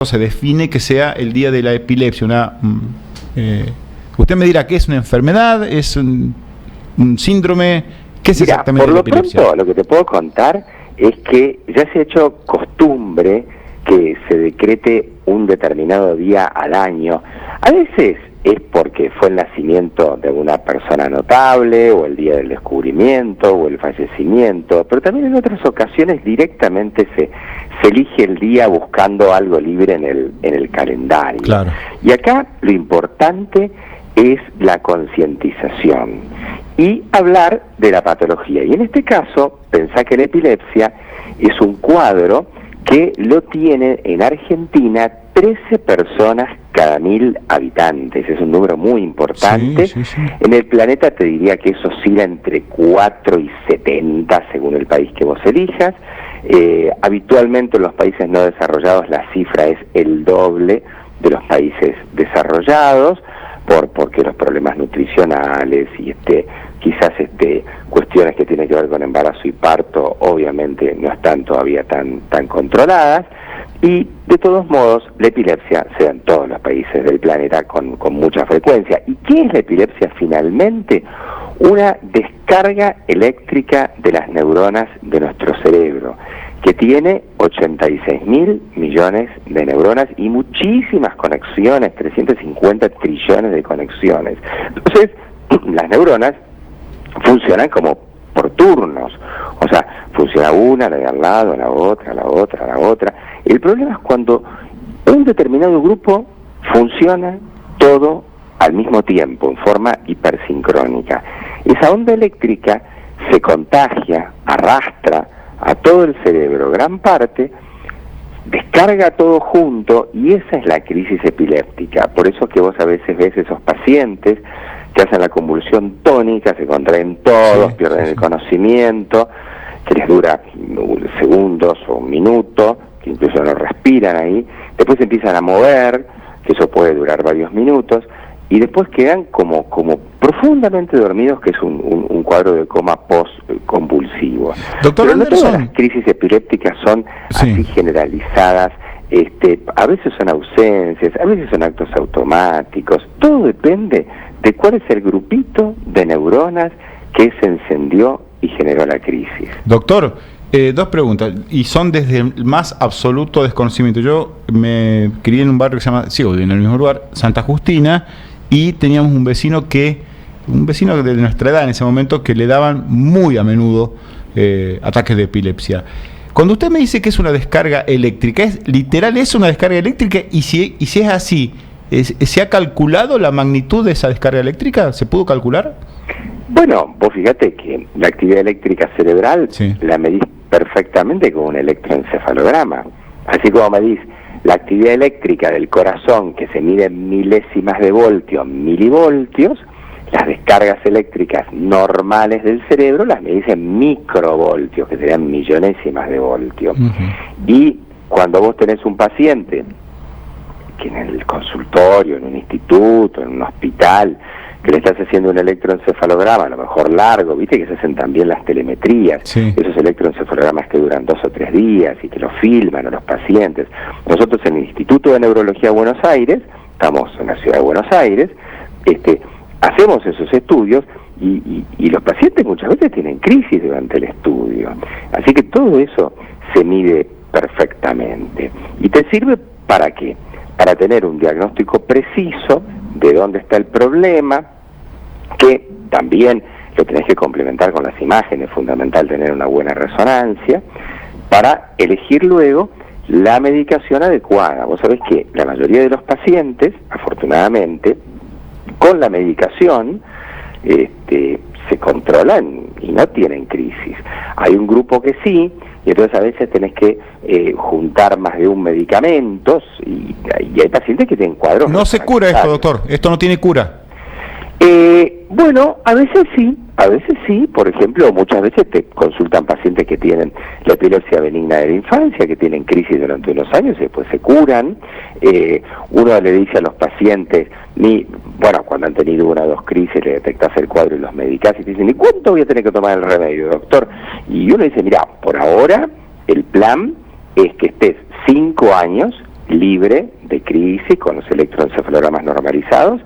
se define que sea el día de la epilepsia. Usted me dirá que es una enfermedad, es un síndrome, ¿qué es exactamente la epilepsia? Por lo pronto, lo que te puedo contar es que ya se ha hecho costumbre que se decrete un determinado día al año. A veces es porque fue el nacimiento de una persona notable, o el día del descubrimiento, o el fallecimiento, pero también en otras ocasiones directamente se elige el día buscando algo libre en el calendario. Claro. Y acá lo importante es la concientización y hablar de la patología. Y en este caso, pensá que la epilepsia es un cuadro que lo tiene en Argentina 13 personas cada 1000 habitantes. Es un número muy importante. Sí. En el planeta te diría que eso oscila entre 4 y 70 según el país que vos elijas. Habitualmente en los países no desarrollados la cifra es el doble de los países desarrollados, porque los problemas nutricionales y quizás cuestiones que tienen que ver con embarazo y parto obviamente no están todavía tan controladas. Y de todos modos la epilepsia se da en todos los países del planeta con mucha frecuencia. ¿Y qué es la epilepsia finalmente? Una descarga eléctrica de las neuronas de nuestro cerebro, que tiene 86.000 millones de neuronas y muchísimas conexiones, 350 trillones de conexiones. Entonces, las neuronas funcionan como por turnos, o sea, funciona una, la de al lado, la otra, la otra, la otra. El problema es cuando un determinado grupo funciona todo al mismo tiempo, en forma hipersincrónica. Esa onda eléctrica se contagia, arrastra a todo el cerebro, gran parte, descarga todo junto, y esa es la crisis epiléptica. Por eso es que vos a veces ves esos pacientes que hacen la convulsión tónica, se contraen todos, pierden el conocimiento, que les dura segundos o un minuto, que incluso no respiran ahí, después se empiezan a mover, que eso puede durar varios minutos, y después quedan como profundamente dormidos, que es un cuadro de coma post-convulsivo. Doctor Pero no Anderson, todas las crisis epilépticas son así generalizadas, a veces son ausencias, a veces son actos automáticos, todo depende de cuál es el grupito de neuronas que se encendió y generó la crisis. Doctor, dos preguntas, y son desde el más absoluto desconocimiento. Yo me crié en un barrio que se llama, sigo en el mismo lugar, Santa Justina, y teníamos un vecino de nuestra edad en ese momento, que le daban muy a menudo ataques de epilepsia. Cuando usted me dice que es una descarga eléctrica, ¿es literal es una descarga eléctrica? Y si es así, ¿se ha calculado la magnitud de esa descarga eléctrica? ¿Se pudo calcular? Bueno, vos fíjate que la actividad eléctrica cerebral la medís perfectamente con un electroencefalograma. Así como medís la actividad eléctrica del corazón, que se mide en milésimas de voltio, milivoltios, las descargas eléctricas normales del cerebro las medís en microvoltios, que serían millonésimas de voltio. Y cuando vos tenés un paciente que en el consultorio, en un instituto, en un hospital, que le estás haciendo un electroencefalograma, a lo mejor largo, viste que se hacen también las telemetrías, esos electroencefalogramas que duran 2 o 3 días y que los filman a los pacientes. Nosotros en el Instituto de Neurología de Buenos Aires, estamos en la ciudad de Buenos Aires, hacemos esos estudios y los pacientes muchas veces tienen crisis durante el estudio. Así que todo eso se mide perfectamente. ¿Y te sirve para qué? Para tener un diagnóstico preciso de dónde está el problema, que también lo tenés que complementar con las imágenes, es fundamental tener una buena resonancia, para elegir luego la medicación adecuada. Vos sabés que la mayoría de los pacientes, afortunadamente, con la medicación se controlan y no tienen crisis. Hay un grupo que sí, y entonces a veces tenés que juntar más de un medicamento, y hay pacientes que tienen cuadros. No se cura esto, doctor, esto no tiene cura. Bueno, a veces sí, por ejemplo, muchas veces te consultan pacientes que tienen la epilepsia benigna de la infancia, que tienen crisis durante unos años y después se curan. Uno le dice a los pacientes, cuando han tenido 1 o 2 crisis, le detectás el cuadro y los medicás y te dicen, ¿y cuánto voy a tener que tomar el remedio, doctor? Y uno dice, mira, por ahora el plan es que estés 5 años libre de crisis, con los electroencefalogramas normalizados,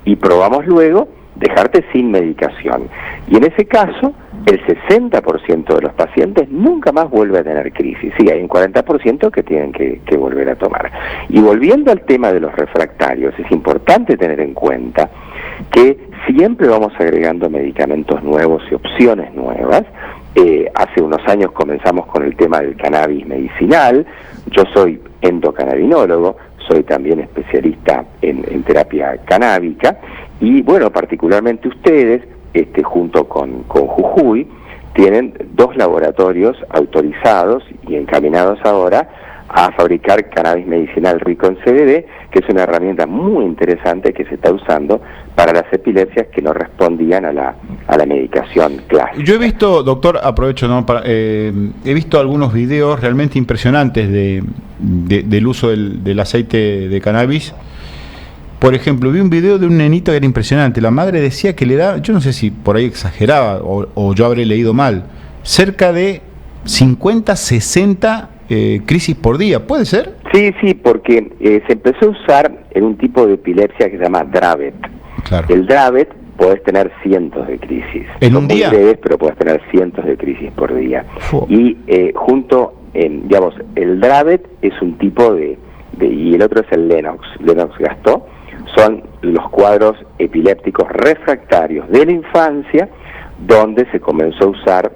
y probamos luego dejarte sin medicación. Y en ese caso, el 60% de los pacientes nunca más vuelve a tener crisis. Sí, hay un 40% que tienen que volver a tomar. Y volviendo al tema de los refractarios, es importante tener en cuenta que siempre vamos agregando medicamentos nuevos y opciones nuevas. Hace unos años comenzamos con el tema del cannabis medicinal. Yo soy endocannabinólogo, soy también especialista en terapia canábica, y bueno, particularmente ustedes, junto con Jujuy, tienen 2 laboratorios autorizados y encaminados ahora a fabricar cannabis medicinal rico en CBD, que es una herramienta muy interesante que se está usando para las epilepsias que no respondían a la medicación clásica. Yo he visto, doctor, aprovecho, ¿no? He visto algunos videos realmente impresionantes del uso del aceite de cannabis. Por ejemplo, vi un video de un nenito que era impresionante. La madre decía que le da, yo no sé si por ahí exageraba o yo habré leído mal, cerca de 50, 60 crisis por día. ¿Puede ser? Sí, porque se empezó a usar en un tipo de epilepsia que se llama Dravet. Claro. El Dravet podés tener cientos de crisis. ¿En un día? Muy breves, pero podés tener cientos de crisis por día. Y digamos, el Dravet es un tipo y el otro es el Lennox-Gastaut. Son los cuadros epilépticos refractarios de la infancia, donde se comenzó a usar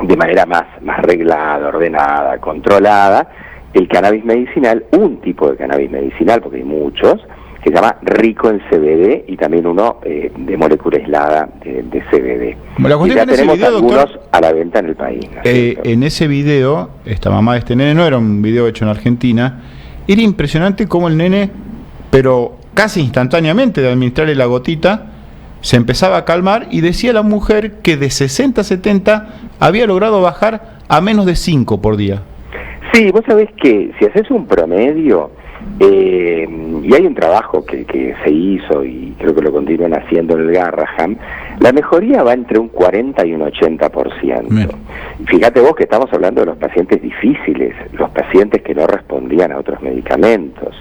de manera más reglada, ordenada, controlada, el cannabis medicinal, un tipo de cannabis medicinal, porque hay muchos, que se llama rico en CBD, y también uno de molécula aislada de CBD. Bueno, y ya tenemos video, algunos, doctor, a la venta en el país, ¿no? En ese video, esta mamá de este nene, no era un video hecho en Argentina, era impresionante cómo el nene, pero casi instantáneamente de administrarle la gotita, se empezaba a calmar, y decía la mujer que de 60 a 70 había logrado bajar a menos de 5 por día. Sí, vos sabés que si haces un promedio, y hay un trabajo que se hizo y creo que lo continúan haciendo en el Garrahan, la mejoría va entre un 40 y un 80%. Bien. Fíjate vos que estamos hablando de los pacientes difíciles, los pacientes que no respondían a otros medicamentos.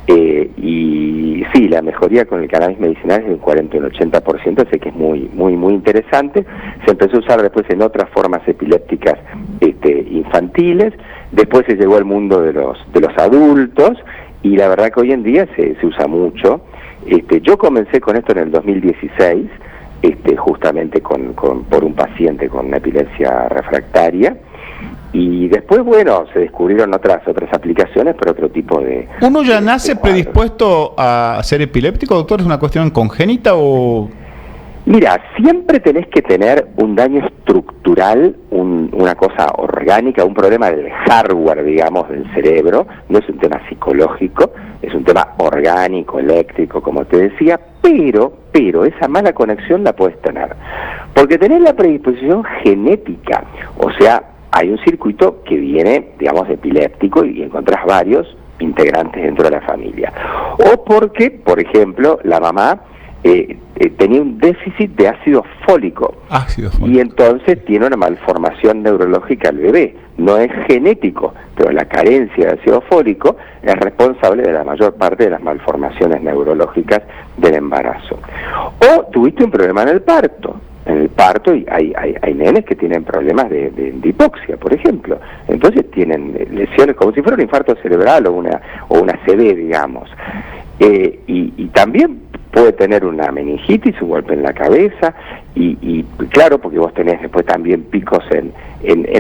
Y sí, la mejoría con el cannabis medicinal es de un 40 y un 80%, sé que es muy interesante. Se empezó a usar después en otras formas epilépticas infantiles, después se llegó al mundo de los adultos, y la verdad que hoy en día se usa mucho. Yo comencé con esto en el 2016, justamente por un paciente con una epilepsia refractaria. Y después, bueno, se descubrieron otras aplicaciones por otro tipo de... ¿Uno ya nace predispuesto a ser epiléptico, doctor? ¿Es una cuestión congénita o...? Mira, siempre tenés que tener un daño estructural, una cosa orgánica, un problema del hardware, digamos, del cerebro. No es un tema psicológico, es un tema orgánico, eléctrico, como te decía, pero esa mala conexión la puedes tener. Porque tenés la predisposición genética, o sea, hay un circuito que viene, digamos, epiléptico, y encontrás varios integrantes dentro de la familia. O porque, por ejemplo, la mamá tenía un déficit de ácido fólico. Y entonces tiene una malformación neurológica al bebé. No es genético, pero la carencia de ácido fólico es responsable de la mayor parte de las malformaciones neurológicas del embarazo. O tuviste un problema en el parto. En el parto hay nenes que tienen problemas de hipoxia, por ejemplo. Entonces tienen lesiones como si fuera un infarto cerebral o una ACV, digamos. Y también puede tener una meningitis, un golpe en la cabeza, y claro, porque vos tenés después también picos en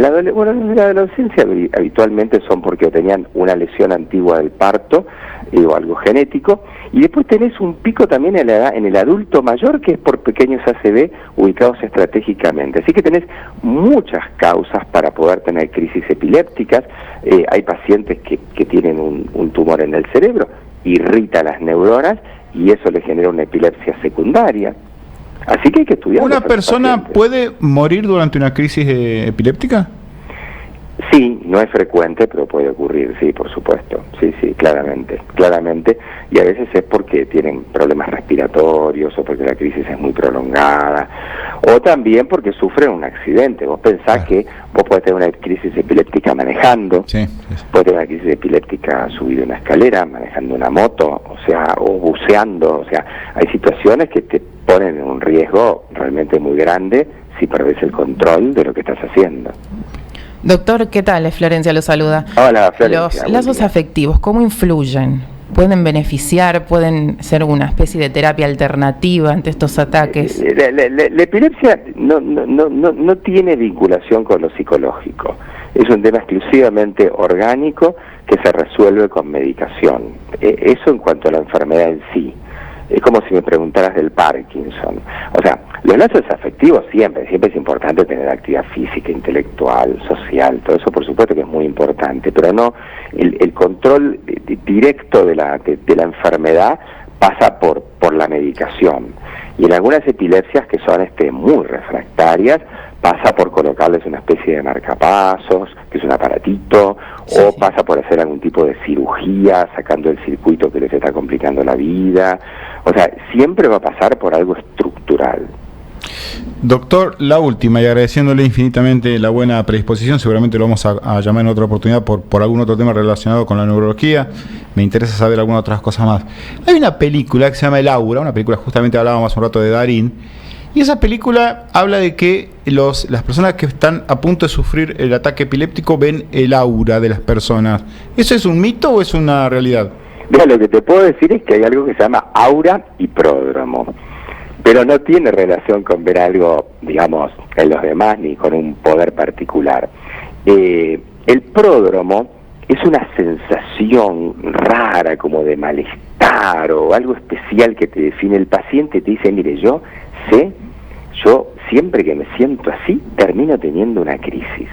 la adolescencia, habitualmente son porque tenían una lesión antigua del parto o algo genético, y después tenés un pico también en el adulto mayor, que es por pequeños ACV ubicados estratégicamente. Así que tenés muchas causas para poder tener crisis epilépticas. Hay pacientes que tienen un tumor en el cerebro, irrita las neuronas, y eso le genera una epilepsia secundaria. Así que hay que estudiar. ¿Una persona puede morir durante una crisis epiléptica? Sí, no es frecuente, pero puede ocurrir, sí, por supuesto, sí, claramente, y a veces es porque tienen problemas respiratorios o porque la crisis es muy prolongada, o también porque sufren un accidente. Vos pensás que vos podés tener una crisis epiléptica manejando, podés tener una crisis epiléptica subido una escalera, manejando una moto, o buceando, hay situaciones que te ponen en un riesgo realmente muy grande si perdés el control de lo que estás haciendo. Doctor, ¿qué tal? Florencia lo saluda. Hola, Florencia. Los lazos afectivos, ¿cómo influyen? ¿Pueden beneficiar? ¿Pueden ser una especie de terapia alternativa ante estos ataques? La epilepsia no tiene vinculación con lo psicológico. Es un tema exclusivamente orgánico que se resuelve con medicación. Eso en cuanto a la enfermedad en sí. Es como si me preguntaras del Parkinson. Los lazos afectivos siempre es importante tener actividad física, intelectual, social, todo eso por supuesto que es muy importante, pero no, el control directo de la enfermedad pasa por la medicación. Y en algunas epilepsias que son muy refractarias, pasa por colocarles una especie de marcapasos, que es un aparatito, o pasa por hacer algún tipo de cirugía, sacando el circuito que les está complicando la vida. Siempre va a pasar por algo estructural. Doctor, la última, y agradeciéndole infinitamente la buena predisposición, seguramente lo vamos a llamar en otra oportunidad por algún otro tema relacionado con la neurología. Me interesa saber algunas otras cosas más. Hay una película que se llama El Aura, una película, justamente hablábamos un rato de Darín, y esa película habla de que las personas que están a punto de sufrir el ataque epiléptico ven el aura de las personas. ¿Eso es un mito o es una realidad? Mira, lo que te puedo decir es que hay algo que se llama aura y pródromo, pero no tiene relación con ver algo, digamos, en los demás ni con un poder particular. El pródromo es una sensación rara, como de malestar o algo especial que te define. El paciente te dice, mire, yo siempre que me siento así, termino teniendo una crisis.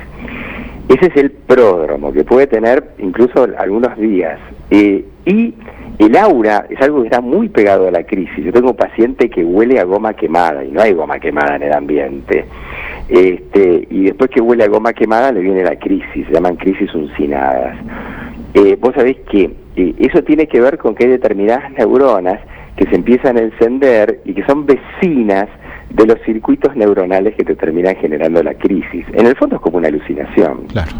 Ese es el pródromo, que puede tener incluso algunos días. Y el aura es algo que está muy pegado a la crisis. Yo tengo un paciente que huele a goma quemada, y no hay goma quemada en el ambiente. Y después que huele a goma quemada le viene la crisis, se llaman crisis uncinadas. Vos sabés que eso tiene que ver con que hay determinadas neuronas que se empiezan a encender y que son vecinas de los circuitos neuronales que te terminan generando la crisis. En el fondo es como una alucinación. Claro.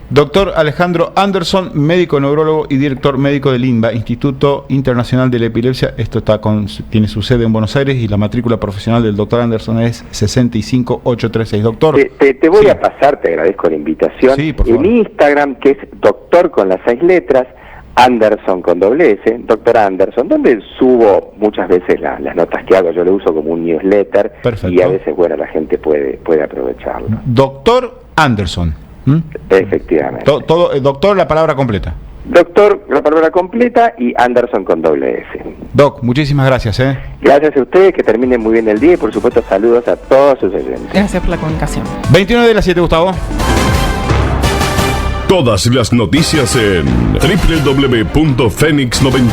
Doctor Alejandro Anderson, médico neurólogo y director médico del INVA, Instituto Internacional de la Epilepsia. Esto tiene su sede en Buenos Aires y la matrícula profesional del doctor Anderson es 65836. Doctor. Te voy a pasar, te agradezco la invitación. Sí, por favor. En Instagram, que es doctor con las 6 letras, Anderson con doble S, doctor Anderson, donde subo muchas veces las notas que hago. Yo lo uso como un newsletter. Perfecto. Y a veces, la gente puede aprovecharlo. Doctor Anderson. Efectivamente. Doctor, la palabra completa. Doctor, la palabra completa, y Anderson con doble S. Doc, muchísimas gracias. Gracias a ustedes, que terminen muy bien el día y por supuesto saludos a todos sus oyentes. Gracias por la comunicación. 29 de las 7, Gustavo. Todas las noticias en www.fenix90